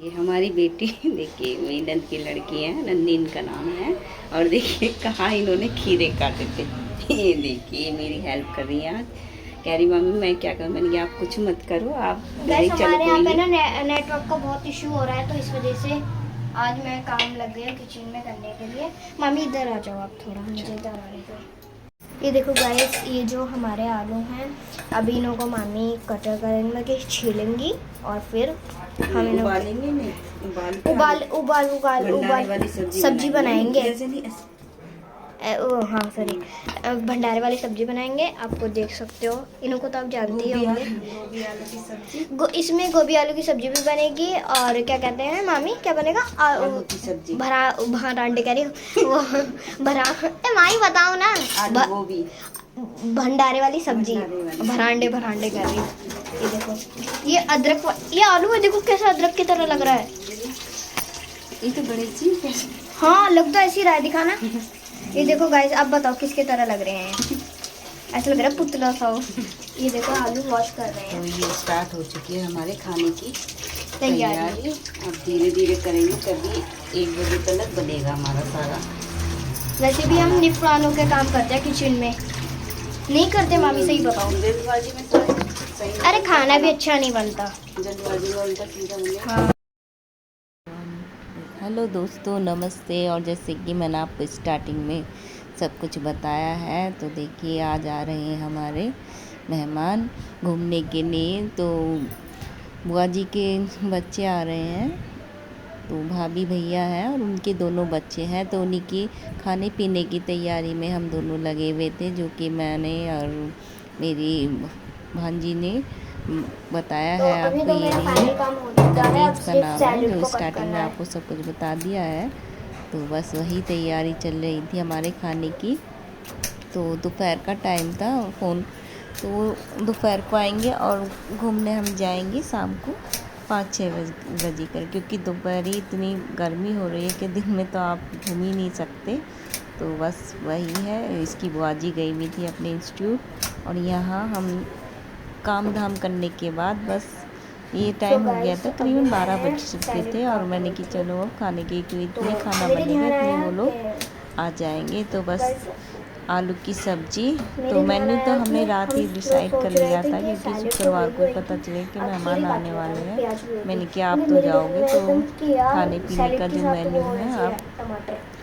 ये हमारी बेटी देखिए मेरी नंद की लड़की है, नंदी इनका नाम है। और देखिए कहाँ इन्होंने खीरे काटे थे। ये देखिए मेरी हेल्प कर रही है आज। कह रही मम्मी मैं क्या करूँ, मैंने कहा आप कुछ मत करो, आप हमारे यहाँ पे ना नेटवर्क का बहुत इशू हो रहा है, तो इस वजह से आज मैं काम लग गया किचन में करने के लिए। मम्मी इधर आ जाओ आप थोड़ा, मुझे इधर आने दो। ये देखो गाइस, ये जो हमारे आलू हैं अभी इन्हों को मामी कटर करेंगे, छीलेंगी और फिर हम इन्हें उबालेंगे। नहीं उबाल सब्जी बनाएंगे। हाँ सॉरी, भंडारे वाली सब्जी बनाएंगे। आपको देख सकते हो, इनको तो आप जानते ही होंगे। गोभी आलू की सब्जी, इसमें गोभी आलू की सब्जी भी बनेगी। और क्या कहते हैं मामी, क्या बनेगा? आलू की सब्जी, भरांडे कह रही हूँ वो माई बताओ ना। गोभी भंडारे वाली सब्जी, भरांडे कर रही हूँ। ये देखो, ये अदरक, ये आलू है, देखो कैसा अदरक की तरह लग रहा है। ये तो बड़ी चीज है। हाँ लग तो ऐसी रहा है, दिखाना। ये देखो गाइस, अब बताओ किसके तरह लग रहे हैं? ऐसा लग रहा है पुतला सा हो। ये देखो आलू वॉश कर रहे हैं। तो ये स्टार्ट हो चुकी है हमारे खाने की तैयारी। अब धीरे धीरे करेंगे, तभी 1 बजे तक बनेगा हमारा सारा। वैसे भी हम निपटानों के काम करते हैं किचन में, नहीं करते मामी? सही बताओ। जल्दबाजी में सही। अरे खाना भी अच्छा नहीं बनता जल्दबाजी में उल्टा सीधा बन गया। हाँ। हेलो दोस्तों, नमस्ते। और जैसे कि मैंने आपको स्टार्टिंग में सब कुछ बताया है, तो देखिए आज आ रहे हैं हमारे मेहमान घूमने के लिए। तो बुआ जी के बच्चे आ रहे हैं, तो भाभी भैया हैं और उनके दोनों बच्चे हैं। तो उन्हीं की खाने पीने की तैयारी में हम दोनों लगे हुए थे, जो कि मैंने और मेरी भांजी ने बताया तो है आपको। ये नंदीज का नाम है, जो स्टार्टिंग में है। आपको सब कुछ बता दिया है। तो बस वही तैयारी चल रही थी हमारे खाने की। तो दोपहर का टाइम था, तो दोपहर को आएंगे और घूमने हम जाएंगे शाम को 5-6 बजे कर, क्योंकि दोपहर इतनी गर्मी हो रही है कि दिन में तो आप घूम ही नहीं सकते। तो बस वही है, इसकी बुआ जी गई हुई थी अपने इंस्टीट्यूट, और यहाँ हम काम धाम करने के बाद बस ये टाइम हो गया था, करीबन 12 बज चुके थे। और मैंने कि चलो अब खाने की इतने खाना बनेगा, इतने वो लोग आ जाएंगे। तो बस आलू की सब्जी, तो मेन्यू तो हमने रात ही डिसाइड कर लिया था, क्योंकि शुक्रवार को पता चले कि मेहमान आने वाले हैं। मैंने कहा आप तो जाओगे, तो खाने पीने का जो मेन्यू है आप,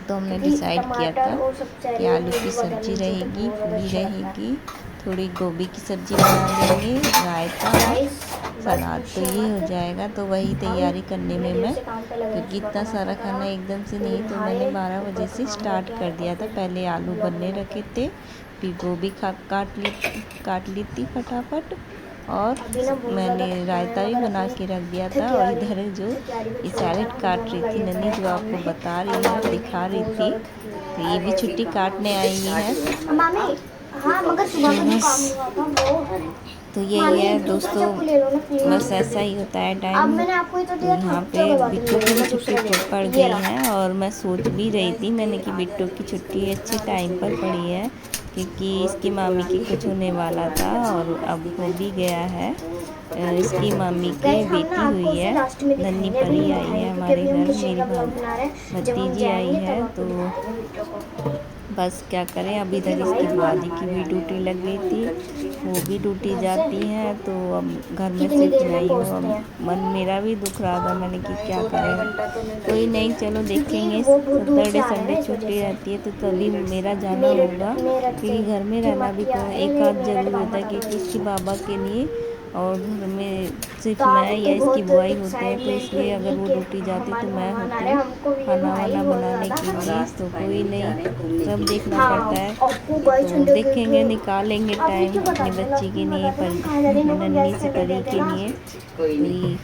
तो हमने डिसाइड किया था कि आलू की सब्जी रहेगी, पूरी रहेगी, थोड़ी गोभी की सब्जी बना लेंगे, रायता, सलाद, तो ये हो जाएगा। तो वही तैयारी करने में मैं, क्योंकि इतना सारा खाना एकदम से नहीं, तो मैंने 12 बजे से स्टार्ट कर दिया था। पहले आलू बनने रखे थे, फिर गोभी काट ली थी फटाफट, और मैंने रायता भी बना के रख दिया था। और इधर जो ये सैलेड काट रही थी नन्ही, जो आपको बता रही है, दिखा रही थी, तो ये भी छुट्टी काटने आई हुई है। हाँ, मगर सुबह में काम हुआ था वो। तो यही है दोस्तों, बस ऐसा ही होता है टाइम। यहाँ पे बिट्टू की भी छुट्टी पड़ गई है, और मैं सोच भी रही थी, मैंने कि बिट्टू की छुट्टी अच्छे टाइम पर पड़ी है, क्योंकि इसकी मामी की कुछ होने वाला था और अब हो भी गया है। इसकी मामी की बेटी हुई है, नन्ही परी आई है हमारे घर, मेरी भतीजी आई है। तो बस क्या करें, अभी इधर इसकी बुआ जी की भी ड्यूटी लग गई थी, वो भी ड्यूटी जाती हैं। तो अब घर में सिर्फ नहीं हूँ, अब मन मेरा भी दुख रहा था, मैंने कि क्या करें, कोई नहीं, चलो देखेंगे। सैटरडे संडे छुट्टी रहती है, तो तभी मेरा जाना होगा, क्योंकि घर में रहना भी तो एक आध जरूरी होता है, क्योंकि इसकी बाबा के लिए, और घर में सिर्फ मैं या इसकी बुआई होते हैं, तो इसलिए अगर वो ड्यूटी जाती तो मैं होती हूँ खाना वाना बनाने के लिए। तो कोई नहीं, सब देखना पड़ता है, तो देखेंगे, निकालेंगे टाइम अपने बच्चे के लिए, पर नन्ही सी परी के लिए।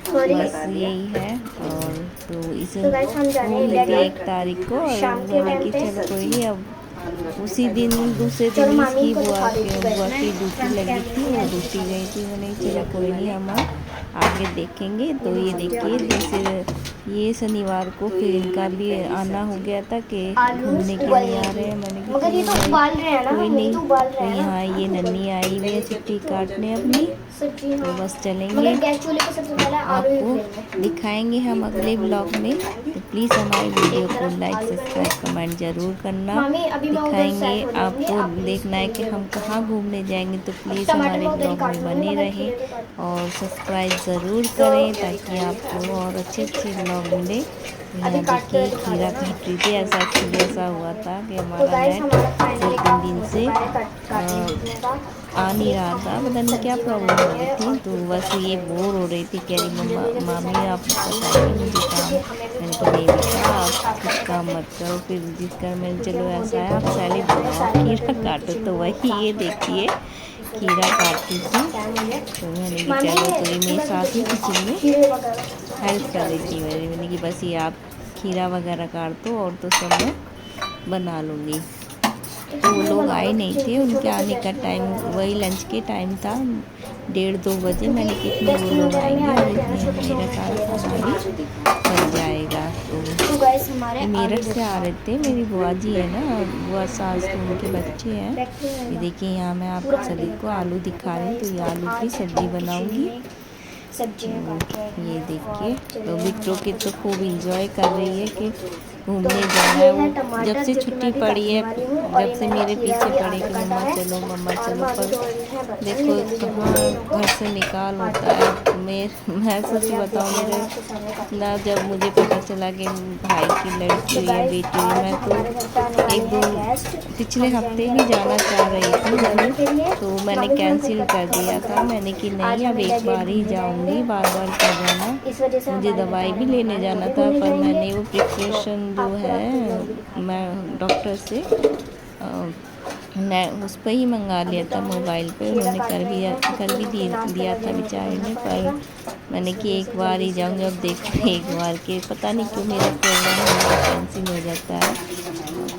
बस यही है। और तो इस वो हुई थी 1 तारीख को, और मैंने कि चलो कोई नहीं, अब उसी दिन दूसरे दिन इसकी बुआ की ड्यूटी लगी थी, वो ड्यूटी गई थी। मैंने चलो कोई नहीं, हम आगे देखेंगे। तो ये देखिए, जैसे ये शनिवार को फिर इनका भी आना हो गया था कि घूमने के लिए आ रहे हैं। मैंने कहा कोई नहीं, तो यहाँ ये नन्ही आई हुई है छुट्टी काटने अपनी, सब्जी, तो हाँ। बस चलेंगे, मगर गैस चूल्हे पे सबसे पहले आलू ही उबलेंगे। आपको दिखाएंगे हम अगले ब्लॉग में। तो प्लीज़ हमारी वीडियो को लाइक, सब्सक्राइब, कमेंट ज़रूर करना। मामी अभी मैं उधर दिखाएंगे, सेट हो जाऊंगी, आपको आप प्लीज देखना है कि हम कहाँ घूमने जाएंगे, तो प्लीज़ टमाटर हमारे मैं उधर ही ब्लॉग काट में लूंगी, बने मगर रहें खीरे तो काट और सब्सक्राइब ज़रूर तो करें ताकि आपको और अच्छे अच्छे ब्लॉग मिले। तो अभी यहाँ काटते हुए देखिए दिखा खीरा देना। काट रही थी, ऐसा एक्चुअली ऐसा हुआ था कि तो हमारा गाइस नेट हमारा दो फाइनली तीन काम दिन हो से चुका है काटने पीटने का। आ नहीं रहा था, पता नहीं क्या सब्जी प्रॉब्लम हो बनानी रही है थी। और तो फिर बस ये बोर हो रही थी, कह रही मम्मा जल्दी जल्दी मामी सारा आप निकालना बताइए है, मुझे काम। क्योंकि हमें भी मैंने बहुत कहा नहीं देर बेटा हो गई आप काम कुछ करते काम करते, मत करो, फिर जिस कर मैंने क्योंकि चलो हम बहुत ऐसा देर है तक आप काम सैलेड करते हैं। बनाओ, सारे खीरा बर्तन हमने काटो। किचन तो में वही ये साफ रखा देखिए है, इस वजह खीरा से काटती थी। टाइम हो गया। तो मैंने कि मामी चलो, तो ये मेरे पूरा साथ ही किचन में खीरे वगैरह हेल्प कर रही थी। मैंने कि बस ये आप खीरा वगैरह काट दो और तो सब मैं बना लूँगी। तो वो लोग आए नहीं थे, उनके आने का टाइम वही लंच के टाइम था, 1:30-2 बजे। मैंने कि इतने वो लोग आएंगे और इतने मेरा सारा खाना भी बन जाएगा। तो गाइस हमारे ये आलू मेरठ से आ देखो रहे थे, मेरी बुआ जी है ना, बुआ सास, तो उनके बच्चे हैं। ये पूरा देखिए यहाँ मैं आप हड्डी सभी में को काट आलू दिया। दिखा रही हूँ। तो ये गाइस, आलू की आज सब्जी हम किचन बनाऊंगी। में सब्जियां काट रहे तो ये हैं देखिए, और तो चलिए हम बिट्टो की आपको तो दिखाते खूब हैं। इंजॉय कर रही है कि तो घूमने जाना ये है। है वो जब टमाटर से जो कि मैं छुट्टी अभी पड़ी काटने है, वाली हूँ, और जब ये से मैंने मेरे खीरा पीछे भी पड़ी आधा कि काटा मम्मा है। चलो मम्मा और चलो, मैं अभी पर धो रही है बर्तन, देखो जल्दी जल्दी कहाँ से इनको घर से निकाल काट होता के। है। मैं तो सच अभी आप बताऊँ, देखिएगा, मेरे आपके सामने काट ना रही जब मुझे पता चला कि भाई की लड़की तो हुई है, गाइस बेटी हुई, आज मैं तो हमारे घर पे आने वाले एक दो हैं गेस्ट। पिछले हम हफ्ते जाएंगे ही रात जाना चाह रही थी को मैं, घूमने के लिए। तो मैंने मामी थोड़ा कैंसिल कर थोड़ा दिया बंद था। करो। मैंने कि आज नहीं हम अब इंडिया एक गेट बार ही घूमने जाऊंगी, जाएंगे, बार बार क्या जाना। इस वजह से मुझे हमारे घर पे दवाई आ भी रहे लेने मेहमान, हम जाना भी था, घूमने पर जाएंगे। मैंने वो तो प्रिपरेशन जो आपको रात के ब्लॉग है भी दिखाते हैं। मैं डॉक्टर से मैं उस पर ही मंगा लिया अभी तो था हम मोबाइल पे। खीरा उन्होंने काट रहे हैं, कर क्योंकि भी मुझे नाश्ता दिया था वगैरह लेके बेचारे जाना ने, पड़ेगा। पर मैंने इस कि वजह एक से बार जल्दी ही से जाऊंगी। जल्दी अब काम कर देखो रहे एक हैं बार के पता नहीं सारा क्यों मेरा काम। प्रोग्राम हमेशा कैंसिल हो जाता है।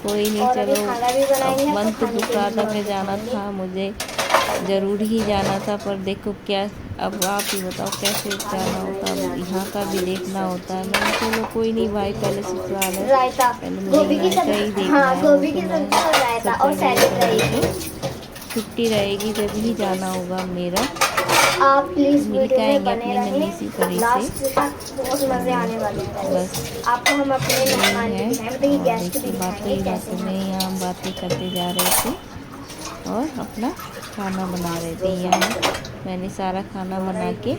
कोई नहीं, और अभी चलो खाना भी अब बनाएंगे, तो मन तो खाने दुख के रहा भी था ब्लॉग कि जाना दिखाएंगे। था मुझे, ज़रूर ही जाना था। पर देखो क्या, अब आप ही बताओ कैसे जाना होता, अब यहाँ का भी देखना होता है। मैंने चलो कोई नहीं भाई, पहले ससुराल है, रायता, पहले मुझे गोभी की घर का ही सब्जी, देखना हाँ है। वो गोभी तो की मैं सब्जी और रायता और सैटरडे सैलेड संडे को रहेगी। छुट्टी रहेगी जब ही जाना होगा मेरा। आप तो प्लीज मिल के वीडियो में आएंगे बने अपनी नन्ही सी रहें परी से। लास्ट तक, बहुत मजे आने वाले हैं तो बस गाइस। आपको हम अपने यही मेहमान भी है। दिखाएं, मतलब ये और गेस्ट भी देखिए बातों दिखाएंगे ही कैसे बातों में हैं। यहाँ हम बातें करते जा रहे थे और अपना खाना बना रहे थे। यहाँ मैंने सारा खाना बना के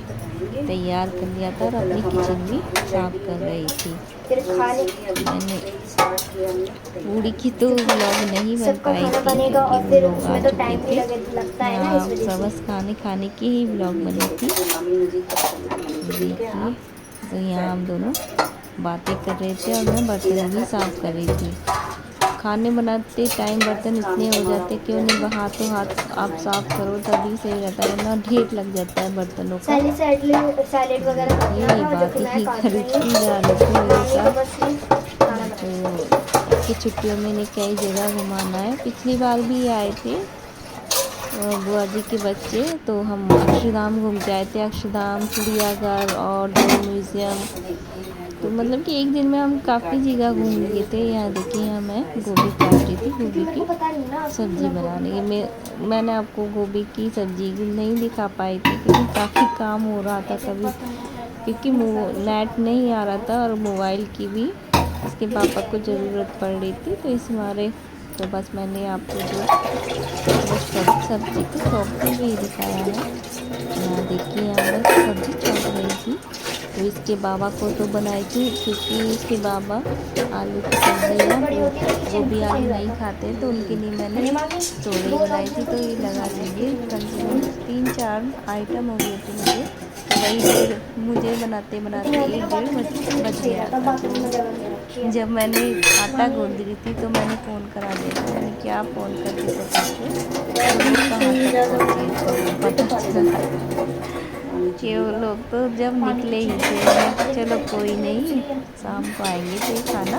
तैयार कर लिया था और अपनी किचन भी साफ कर रही थी। फिर खाने मैंने पूड़ी की तो व्लॉग नहीं बन सबका पाई खाना थी बनेगा, क्योंकि और वो फिर लोग आ उसमें तो चुके टाइम भी थे। लगता है ना, इस यहाँ वजह से। सबस खाने की ही व्लॉग बनी थी। देखिए, तो यहाँ हम दोनों बातें कर रहे थे और मैं बर्तन भी साफ कर रही थी। खाने बनाते टाइम बर्तन इतने हो जाते कि उन्हें हाथों हाथ आप साफ करो तभी सही रहता है, वरना ढेर लग जाता है बर्तनों का। सैलेड वगैरह देखिए काटना ये था, जो कि बातें मैं ही काट रही करती जा हूँ। रही थी मेरे मामी तो साथ। बस खाना बना रही है। तो इसकी छुट्टियों में इन्हें कई जगह घुमाना है। पिछली बार भी आए थे बुआ जी के बच्चे, तो हम अक्षरधाम घूम के आए थे। अक्षरधाम, चिड़ियाघर और दो म्यूज़ियम। तो मतलब कि एक दिन में हम काफ़ी जगह घूम लिए थे। यहाँ देखिए, यहाँ मैं गोभी काट रही थी, क्योंकि गोभी मेरे की को पता नहीं ना सब्ज़ी कितना गोभी बनाने की। काटना है। मैंने आपको गोभी की सब्ज़ी नहीं दिखा पाई थी क्योंकि काफ़ी काम हो रहा था ऐसे तभी, पता नहीं क्योंकि नेट नहीं आ रहा था और मोबाइल की भी इसके पापा को ज़रूरत पड़ रही थी, तो इस मारे तो बस मैंने आपको जो बस सब्जी को चौंकते हुए ही दिखाया है। यहाँ देखिए, यहाँ मैं सब्जी चौंक रही थी। तो इसके बाबा को तो बनाई थी क्योंकि इसके बाबा आलू की सब्ज़ी या गोभी आलू नहीं खाते, तो उनके लिए मैंने चोले बनाई थी। तो ये लगा लीजिए कम से कम 3-4 आइटम हो गए थे मुझे। तो वही मुझे बनाते बनाते 1-1:30 बज गया था। तो जब मैंने आटा गूंद रही थी तो मैंने फ़ोन करा दिया था। मैंने क्या फ़ोन करके तो पूछो तो वो कहाँ तक पहुँचे, तो पता चला कि वो लोग तो जब निकले ही थे। मैं चलो कोई नहीं, शाम को आएंगे तो ये खाना।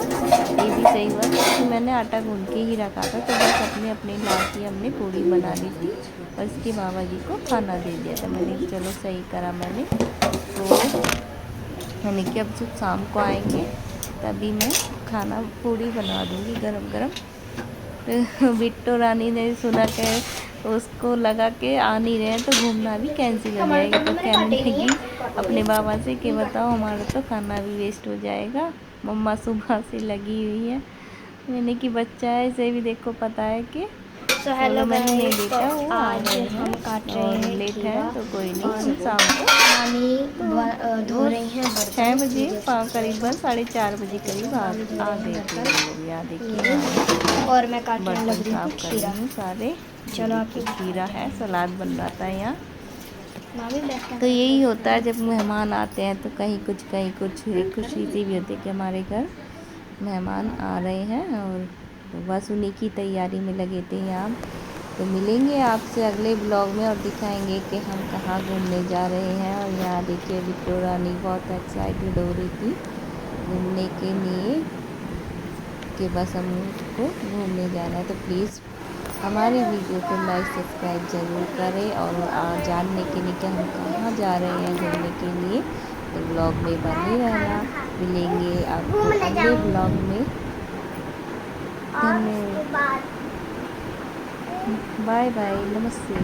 ये भी सही हुआ क्योंकि मैंने आटा गूंद के ही रखा था, तो बस अपने अपने लाके हमने पूड़ी बना ली थी और इसके बाबा जी को खाना दे दिया था। मैंने चलो सही करा मैंने। तो मैंने कि अब जब शाम को आएंगे तभी मैं खाना पूड़ी बना दूँगी गरम गरम। तो बिट्टो रानी ने सुना कि उसको लगा के आ नहीं रहे हैं तो घूमना भी कैंसिल हो जाएगा। तो कहने लगी अपने बाबा से कि बताओ हमारा तो खाना भी वेस्ट हो जाएगा, मम्मा सुबह से लगी हुई है। मैंने कि बच्चा है, इसे भी देखो पता है कि सो हेलो महीने गाइस, तो बेटा वो आ आज रहे हम हैं काट रहे और हैं लेट है खीरा तो कोई नहीं, और हम शाम को मामी धो रही हैं बर्तन। 6 बजे ये देख सकते करीबन हो। 4:30 बजे करीब मामी धो आ रही गए हैं थे बर्तन। वो लोग। यहाँ देखिए और मैं काटने बर्तन लग रही हूँ साफ कर खीरा। रही हूँ सारे। चलो ये आपको देखिए खीरा है, सलाद बन रहा था यहाँ। मामी बैठना तो यही होता है जब मेहमान आते हैं तो कहीं कुछ एक खुशी सी भी होती है कि हमारे घर मेहमान आ रहे हैं। और बस उन्हीं की तैयारी में लगे थे यहाँ। तो मिलेंगे आपसे अगले ब्लॉग में और दिखाएंगे कि हम कहाँ घूमने जा रहे हैं। और यहाँ देखिए विक्टोरिया रानी बहुत एक्साइटेड हो रही थी घूमने के लिए कि बस हमको घूमने जाना है। तो प्लीज़ हमारी वीडियो को लाइक सब्सक्राइब ज़रूर करें और जानने के लिए कि हम कहाँ जा रहे हैं घूमने के लिए। तो ब्लॉग में बने रहना। मिलेंगे आपको अगले ब्लॉग में। धन्यवाद, बाय बाय, नमस्ते।